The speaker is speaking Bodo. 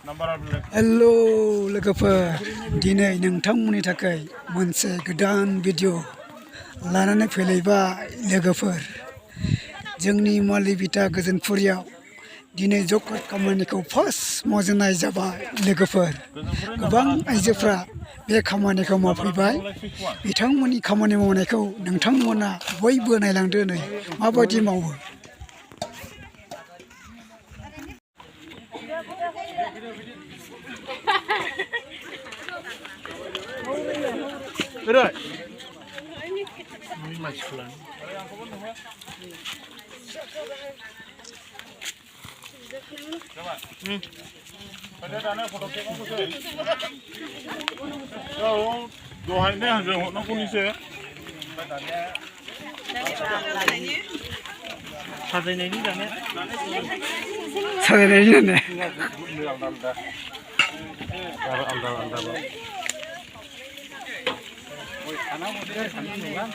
हेलो लोगोफोर दिनै नोंथांमोननि थाखाय मोनसे गोदान भिडिअ लानानै फैलायबाय लोगोफोर जोंनि मालिविटा गजनपुरियाव दिनै जकट खामानिखौ फार्स्ट मावजेननाय जाबाय लोगोफोर गोबां आइजोफ्रा बे खामानिखौ मावफैबाय बिथांमोननि खामानि मावनायखौ नोंथांमोना बयबो नायलांदो नै माबायदि मावो Betul. Ini masih pulang. Ada dana foto kamu sih. Kalau doa ini hanya nak pun sih. Sadai ini dana. Sadai ini dana. Alda. Anak muda sambil kan.